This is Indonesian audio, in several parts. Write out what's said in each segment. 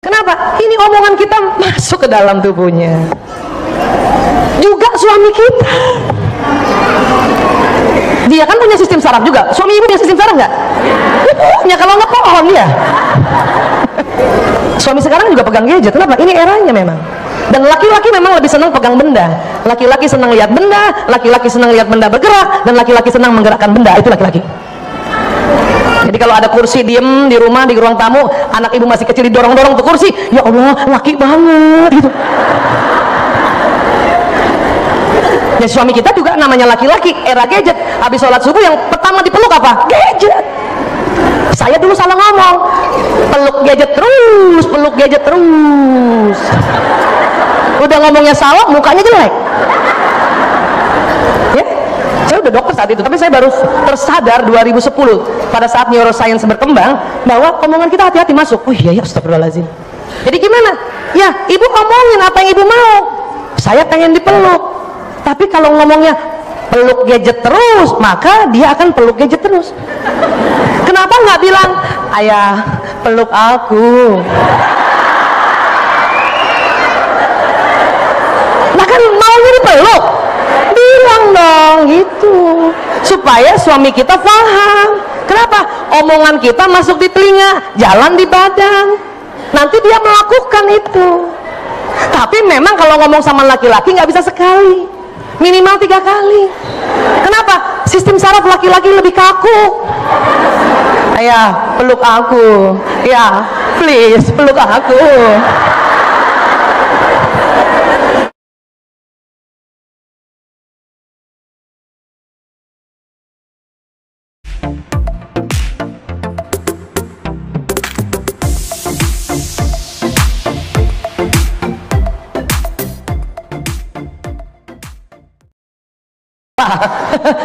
Kenapa? Ini omongan kita masuk ke dalam tubuhnya. Juga suami kita, dia kan punya sistem saraf juga. Suami ibu punya sistem saraf nggak? Punya, kalau nggak pohon ya. Suami sekarang juga pegang gadget. Kenapa? Ini eranya memang. Dan laki-laki memang lebih senang pegang benda. Laki-laki senang lihat benda, laki-laki senang lihat benda bergerak, dan laki-laki senang menggerakkan benda. Itu laki-laki. Jadi kalau ada kursi diem di rumah, di ruang tamu, anak ibu masih kecil didorong-dorong tuh kursi, ya Allah, laki banget gitu. Ya suami kita juga namanya laki-laki, era gadget. Habis sholat subuh yang pertama dipeluk apa? Gadget. Saya dulu salah ngomong, peluk gadget terus, peluk gadget terus. Udah ngomongnya salah, mukanya jelek. Ya, saya udah dokter saat itu, tapi saya baru tersadar 2010 pada saat neuroscience berkembang bahwa omongan kita hati-hati masuk. Oh iya ya, astagfirullahaladzim. Jadi gimana? Ya, ibu ngomongin apa yang ibu mau. Saya pengen dipeluk, tapi kalau ngomongnya peluk gadget terus, maka dia akan peluk gadget terus. Kenapa nggak bilang, ayah peluk aku? Nah kan maunya dipeluk, bilang dong gitu, supaya suami kita paham. Kenapa? Omongan kita masuk di telinga, jalan di badan, nanti dia melakukan itu. Tapi memang kalau ngomong sama laki-laki nggak bisa sekali, minimal 3 kali. Kenapa? Sistem saraf laki-laki lebih kaku. Ayah peluk aku, ya please peluk aku.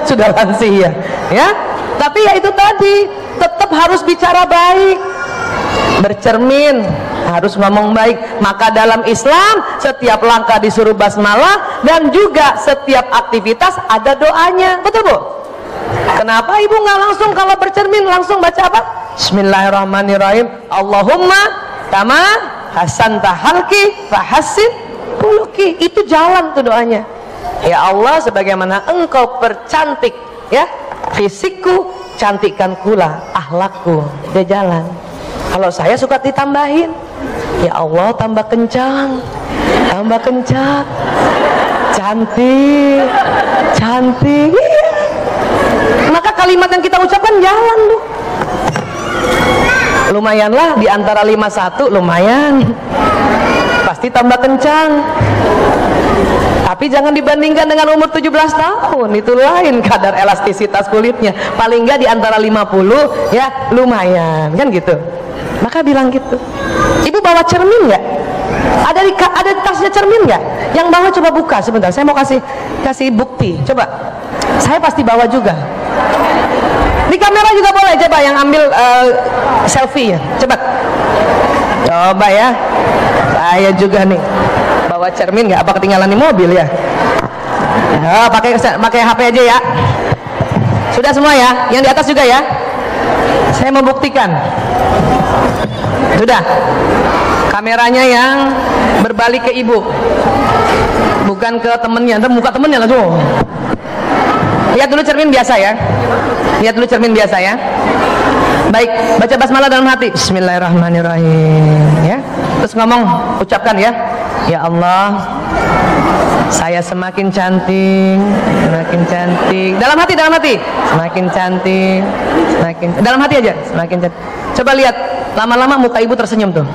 Sudah lansia ya, tapi ya itu tadi, tetap harus bicara baik, bercermin, harus ngomong baik. Maka dalam Islam setiap langkah disuruh basmalah, dan juga setiap aktivitas ada doanya. Betul Bu? Kenapa ibu nggak langsung kalau bercermin langsung baca apa? Bismillahirrahmanirrahim, Allahumma kama hasanta halki fahassin khuluqi. Itu jalan tuh doanya. Ya Allah, sebagaimana engkau percantik ya fisikku, cantikkan pula akhlakku. Dia jalan. Kalau saya suka ditambahin, ya Allah tambah kencang, tambah kencang, cantik, cantik. Maka kalimat yang kita ucapkan jalan Bu. Lumayanlah di antara 51, lumayan. Pasti tambah kencang. Tapi jangan dibandingkan dengan umur 17 tahun, itu lain kadar elastisitas kulitnya. Paling enggak di antara 50 ya lumayan, kan gitu. Maka bilang gitu. Ibu bawa cermin nggak? Ada di tasnya cermin nggak? Yang bawa coba buka sebentar. Saya mau kasih bukti. Coba. Saya pasti bawa juga. Di kamera juga boleh, coba yang ambil selfie ya. Coba. Coba ya. Saya juga nih. Bawa cermin nggak? Apa ketinggalan di mobil ya? Ya, pakai HP aja ya. Sudah semua ya? Yang di atas juga ya? Saya membuktikan. Sudah. Kameranya yang berbalik ke ibu, bukan ke temennya. Ntar muka temennya langsung. Lihat dulu cermin biasa ya. Lihat dulu cermin biasa ya. Baik, baca basmalah dalam hati. Bismillahirrahmanirrahim ya. Terus ngomong, ucapkan ya. Ya Allah, saya semakin cantik, semakin cantik. Dalam hati, dalam hati. Semakin cantik, semakin dalam hati aja, semakin cantik. Coba lihat, lama-lama muka ibu tersenyum tuh.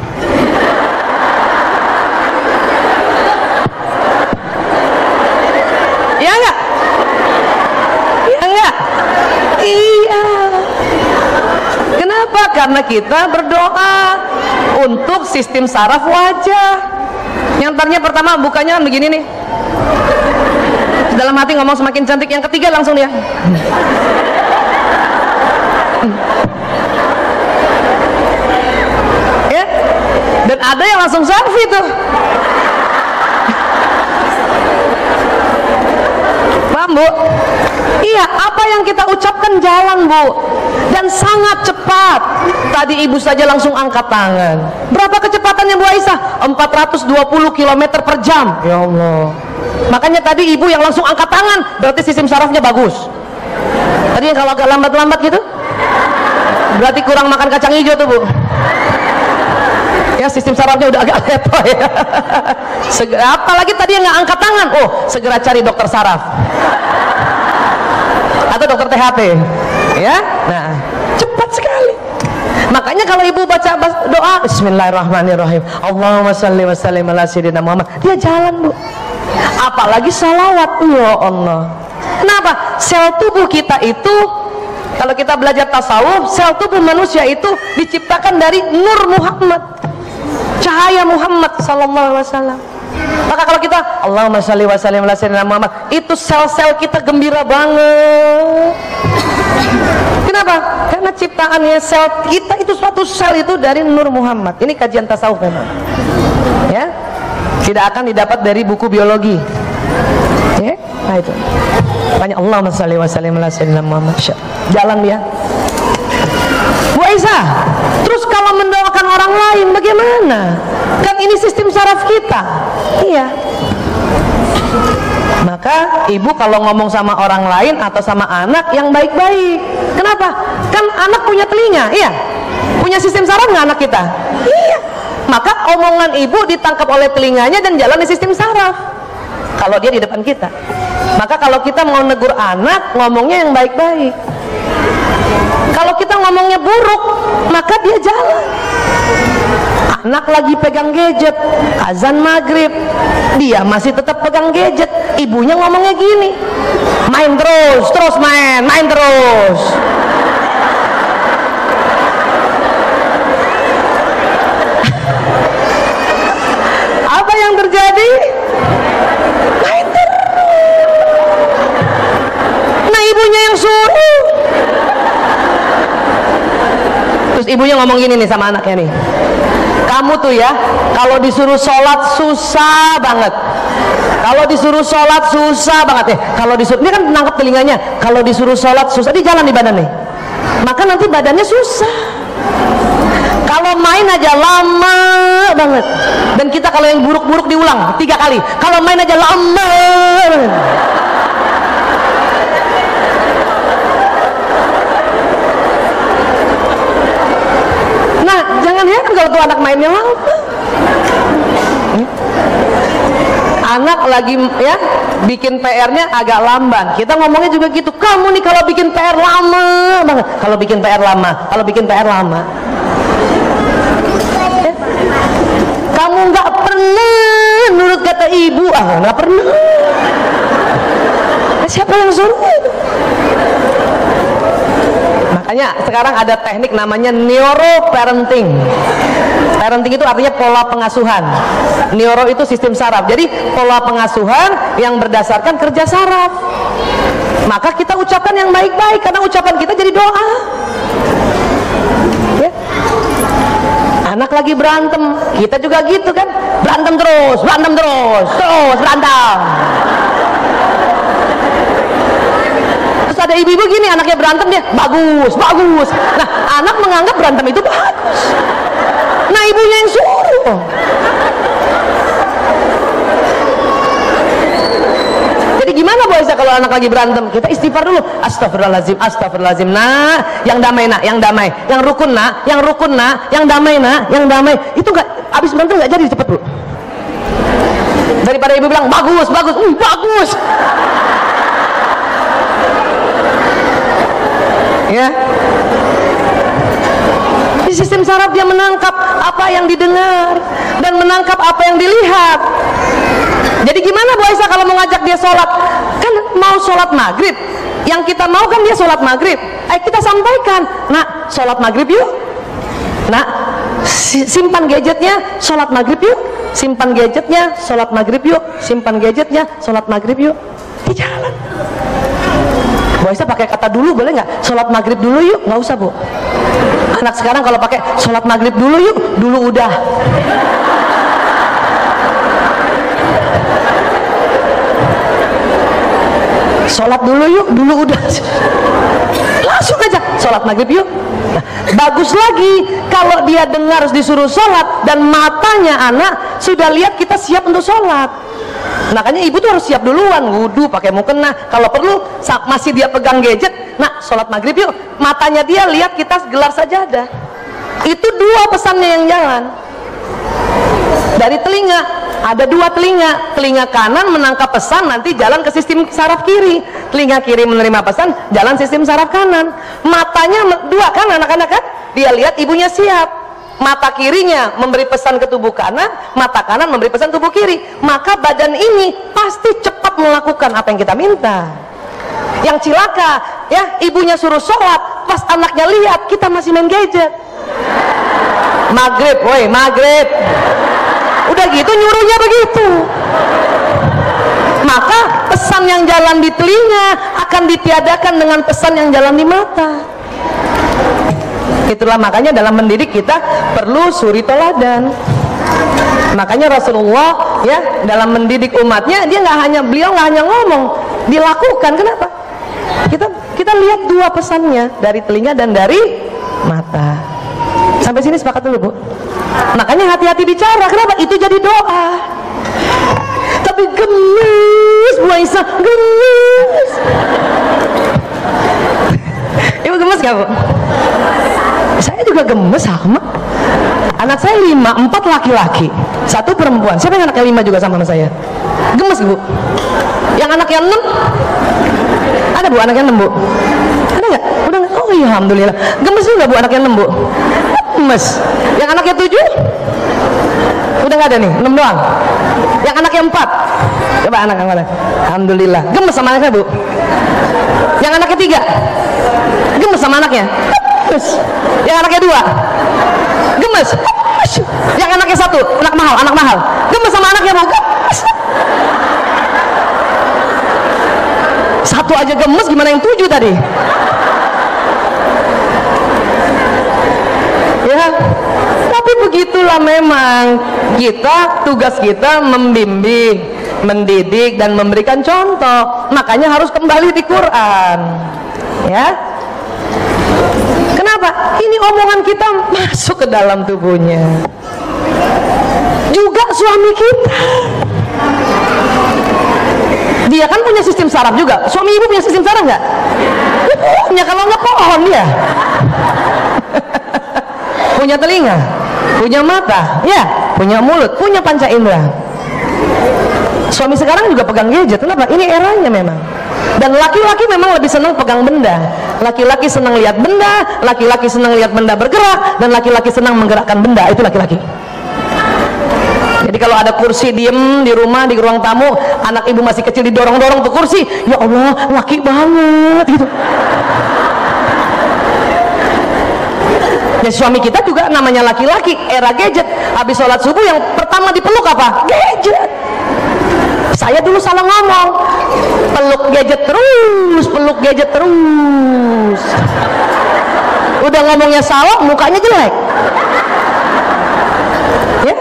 Iya enggak? Iya enggak? Iya. Kenapa? Karena kita berdoa untuk sistem saraf wajah. Yang tadinya pertama bukanya begini nih, dalam hati ngomong semakin cantik. Yang ketiga langsung dia ya, dan ada yang langsung selfie tuh. Paham Bu? Iya, apa yang kita ucapkan jalan, Bu, dan sangat cepat. Tadi ibu saja langsung angkat tangan. Berapa kecepatannya Bu Aisyah? 420 km per jam. Ya Allah. Makanya tadi ibu yang langsung angkat tangan, berarti sistem sarafnya bagus. Tadi yang kalau agak lambat-lambat gitu, berarti kurang makan kacang hijau tuh, Bu. Ya, sistem sarafnya udah agak lepo ya. Apalagi tadi yang nggak angkat tangan, oh segera cari dokter saraf atau dokter THT ya. Nah, cepat sekali. Makanya kalau ibu baca doa Bismillahirrahmanirrahim, Allahumma shalli wa sallim ala sayyidina Muhammad, dia jalan, Bu. Apalagi salawat, ya Allah. Kenapa? Sel tubuh kita itu, kalau kita belajar tasawuf, sel tubuh manusia itu diciptakan dari nur Muhammad, cahaya Muhammad sallallahu alaihi wasallam. Maka kalau kita Allahumma shalli wa sallim ala sayyidina Muhammad, itu sel-sel kita gembira banget. Kenapa? Karena ciptaannya sel kita itu, suatu sel itu dari nur Muhammad. Ini kajian tasawuf memang. Ya, tidak akan didapat dari buku biologi. Ya, nah itu. Banyak Allahumma shalli wa sallim ala sayyidina Muhammad. Jalan dia. Bu Aisyah, terus kalau mendoakan orang lain bagaimana? Kan ini sistem saraf kita. Iya. Maka ibu kalau ngomong sama orang lain atau sama anak yang baik-baik. Kenapa? Kan anak punya telinga, iya. Punya sistem saraf nggak anak kita? Iya. Maka omongan ibu ditangkap oleh telinganya dan jalan di sistem saraf. Kalau dia di depan kita. Maka kalau kita mau negur anak, ngomongnya yang baik-baik. Kalau kita ngomongnya buruk, maka dia jalan. Anak lagi pegang gadget, azan maghrib, dia masih tetap pegang gadget. Ibunya ngomongnya gini, main terus main terus. Apa yang terjadi? Main terus. Nah, ibunya yang suruh. Terus ibunya ngomong gini nih sama anaknya nih, kamu tuh ya kalau disuruh sholat susah banget, kalau disuruh sholat susah banget ya, kalau disuruh, dia kan nangkep telinganya, kalau disuruh sholat susah, dia jalan di badan nih, maka nanti badannya susah. Kalau main aja lama banget, dan kita kalau yang buruk-buruk diulang 3 kali, kalau main aja lama banget. Jangan heran kalau tuh anak mainnya lama. Anak lagi ya bikin PR-nya agak lamban, kita ngomongnya juga gitu, kamu nih kalau bikin PR lama banget, kalau bikin PR lama, kalau bikin PR lama ya? Kamu nggak pernah nurut kata ibu, nggak pernah. Siapa yang suruh? Makanya sekarang ada teknik namanya neuroparenting. Parenting itu artinya pola pengasuhan. Neuro itu sistem saraf. Jadi pola pengasuhan yang berdasarkan kerja saraf. Maka kita ucapkan yang baik-baik, karena ucapan kita jadi doa. Ya. Anak lagi berantem, kita juga gitu kan, berantem terus berantem. Ada ibu-ibu gini, anaknya berantem, dia bagus. Nah, anak menganggap berantem itu bagus. Nah, ibunya yang suruh. Jadi gimana Bu Aisyah kalau anak lagi berantem? Kita istighfar dulu, astagfirullahaladzim. Nah, yang damai nak, yang damai, yang rukun nak, yang damai nak, yang damai. Itu nggak, abis berantem nggak jadi cepet Bu. Daripada ibu bilang bagus. Ya, di sistem saraf dia menangkap apa yang didengar dan menangkap apa yang dilihat. Jadi gimana Bu Aisyah kalau mau ngajak dia sholat? Kan mau sholat maghrib, yang kita mau kan dia sholat maghrib. Kita sampaikan, nak sholat maghrib yuk, nak simpan gadgetnya, sholat maghrib yuk, simpan gadgetnya, sholat maghrib yuk, simpan gadgetnya, sholat maghrib yuk. Di jalan. Bu Aisyah pakai kata dulu boleh nggak? Sholat maghrib dulu yuk, nggak usah Bu. Anak sekarang kalau pakai sholat maghrib dulu yuk, dulu udah. sholat dulu yuk, dulu udah langsung aja sholat maghrib yuk. Nah, bagus lagi kalau dia dengar disuruh sholat dan matanya anak sudah lihat kita siap untuk sholat. Makanya ibu tuh harus siap duluan, wudhu, pakai mukena, kalau perlu masih dia pegang gadget, nah sholat maghrib yuk, matanya dia lihat kita gelar sajadah. Itu dua pesannya yang jalan dari telinga. Ada dua telinga, telinga kanan menangkap pesan, nanti jalan ke sistem saraf kiri, telinga kiri menerima pesan, jalan sistem saraf kanan. Matanya dua kan anak-anak kan, dia lihat ibunya siap, mata kirinya memberi pesan ke tubuh kanan, mata kanan memberi pesan tubuh kiri, maka badan ini pasti cepat melakukan apa yang kita minta. Yang cilaka ya, ibunya suruh sholat, pas anaknya lihat kita masih main gadget. Maghrib, woi maghrib, udah gitu nyuruhnya begitu, maka pesan yang jalan di telinga akan ditiadakan dengan pesan yang jalan di mata. Itulah makanya dalam mendidik kita perlu suri toladan. Makanya Rasulullah ya dalam mendidik umatnya, beliau nggak hanya ngomong, dilakukan. Kenapa? Kita lihat dua pesannya, dari telinga dan dari mata. Sampai sini sepakat dulu, Bu. Makanya hati-hati bicara. Kenapa? Itu jadi doa. Tapi gemes Bu Aisyah, gemes. Ibu gemes gak, Bu? Saya juga gemes sama. Anak saya 5, 4 laki-laki, 1 perempuan. Siapa yang anaknya 5 juga sama saya? Gemes, Bu. Yang anaknya 6? Ada, Bu, anaknya 6, Bu? Ada nggak? Udah nggak? Oh iya, alhamdulillah. Gemes juga, Bu, anaknya 6, Bu? Gemes. Yang anaknya 7? Udah nggak ada nih, 6 doang. Yang anaknya 4? Coba anak yang mana? Alhamdulillah. Gemes sama anaknya, Bu? Yang anaknya 3? Gemes sama anaknya? Gemes. Yang anaknya 2? Gemes. Yang anaknya 1? Anak mahal. Gemes sama anaknya, Bu? Gemes. 1 aja gemes, gimana yang 7 tadi? Ya, tapi begitulah memang tugas kita membimbing, mendidik dan memberikan contoh. Makanya harus kembali di Quran. Ya. Kenapa? Ini omongan kita masuk ke dalam tubuhnya. Juga suami kita. Dia kan punya sistem saraf juga. Suami ibu punya sistem saraf nggak? Punya, kalau nggak pohon dia. Punya telinga, punya mata, ya, punya mulut, punya panca indera. Suami sekarang juga pegang gadget. Kenapa? Ini eranya memang. Dan laki-laki memang lebih senang pegang benda. Laki-laki senang lihat benda, laki-laki senang lihat benda bergerak, dan laki-laki senang menggerakkan benda. Itu laki-laki. Jadi kalau ada kursi diem di rumah, di ruang tamu, anak ibu masih kecil didorong-dorong tuh kursi, ya Allah, laki banget gitu. Ya suami kita juga namanya laki-laki, era gadget. Habis sholat subuh yang pertama dipeluk apa? Gadget. Saya dulu salah ngomong, peluk gadget terus. Udah ngomongnya salah, mukanya jelek. Ya,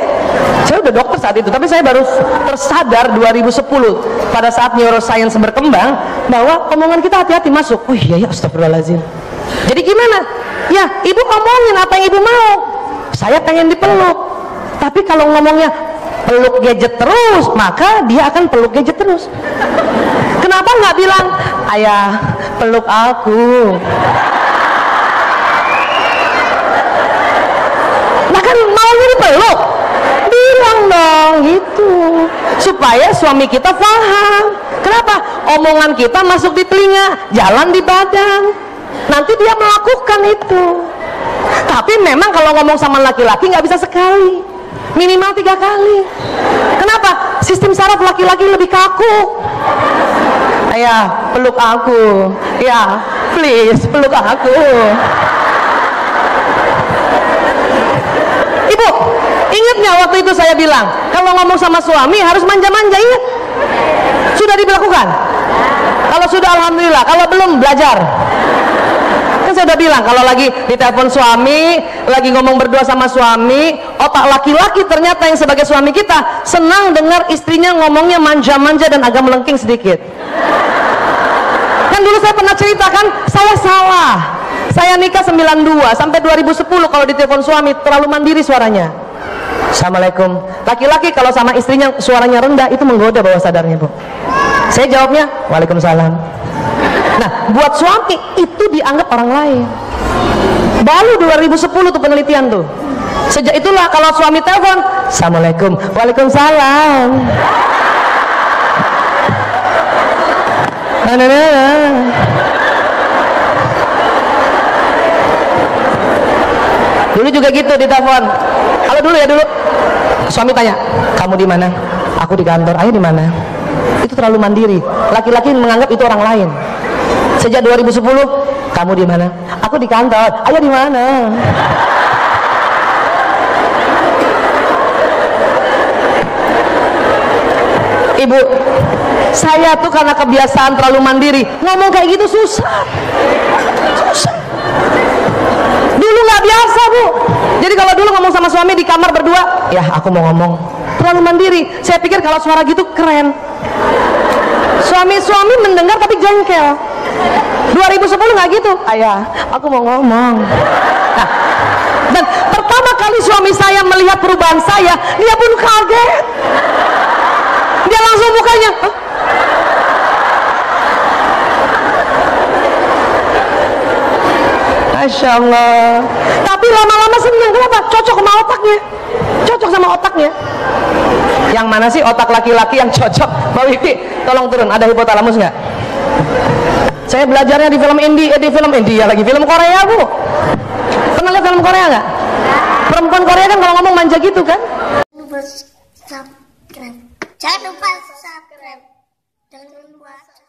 saya udah dokter saat itu, tapi saya baru tersadar 2010 pada saat neuroscience berkembang bahwa omongan kita hati-hati masuk. Oh iya ya, astagfirullahaladzim. Jadi gimana? Ya, ibu ngomongin apa yang ibu mau. Saya pengen dipeluk. Tapi kalau ngomongnya peluk gadget terus, maka dia akan peluk gadget terus. Kenapa nggak bilang, ayah peluk aku? Nah kan maunya dipeluk, bilang dong gitu, supaya suami kita paham. Kenapa? Omongan kita masuk di telinga, jalan di badan. Nanti dia melakukan itu. Tapi memang kalau ngomong sama laki-laki nggak bisa sekali, minimal 3 kali. Kenapa? Sistem saraf laki-laki lebih kaku. Ayah peluk aku, ya please peluk aku. Ibu ingat nggak waktu itu saya bilang kalau ngomong sama suami harus manja-manja? Ingat? Sudah dilakukan? Kalau sudah alhamdulillah, kalau belum belajar. Kan saya udah bilang kalau lagi ditelepon suami, lagi ngomong berdua sama suami, otak laki-laki ternyata yang sebagai suami kita senang dengar istrinya ngomongnya manja-manja dan agak melengking sedikit. dulu saya pernah ceritakan, saya salah. Saya nikah 92 sampai 2010 kalau ditelepon suami terlalu mandiri suaranya. Assalamualaikum. Laki-laki kalau sama istrinya suaranya rendah itu menggoda bawah sadarnya, Bu. Saya jawabnya Waalaikumsalam. Nah, buat suami itu dianggap orang lain. Baru 2010 tuh penelitian tuh. Sejak itulah kalau suami telepon Assalamualaikum, Waalaikumsalam. Dulu juga gitu di telepon. Kalau dulu ya dulu suami tanya, kamu di mana? Aku di kantor. Ayo di mana? Itu terlalu mandiri. Laki-laki menganggap itu orang lain. Sejak 2010, kamu di mana? Aku di kantor. Ayo di mana? Ibu, saya tuh karena kebiasaan terlalu mandiri, ngomong kayak gitu susah. Dulu nggak biasa, Bu. Jadi kalau dulu ngomong sama suami di kamar berdua, ya aku mau ngomong, terlalu mandiri. Saya pikir kalau suara gitu keren. Suami mendengar tapi jengkel. 2010 nggak gitu. Ayah, aku mau ngomong. Nah, dan pertama kali suami saya melihat perubahan saya, dia pun kaget. Dia langsung mukanya, hah? Masya Allah. Tapi lama-lama senang. Kenapa? Cocok sama otaknya. Cocok sama otaknya. Yang mana sih otak laki-laki yang cocok? Mbak Wiwi, tolong turun. Ada hipotalamus nggak? Saya belajarnya di film India lagi, film Korea, Bu. Pernah lihat film Korea nggak? Perempuan Korea kan kalau ngomong manja gitu kan? Jangan lupa subscribe. Jangan lupa subscribe. Jangan lupa subscribe.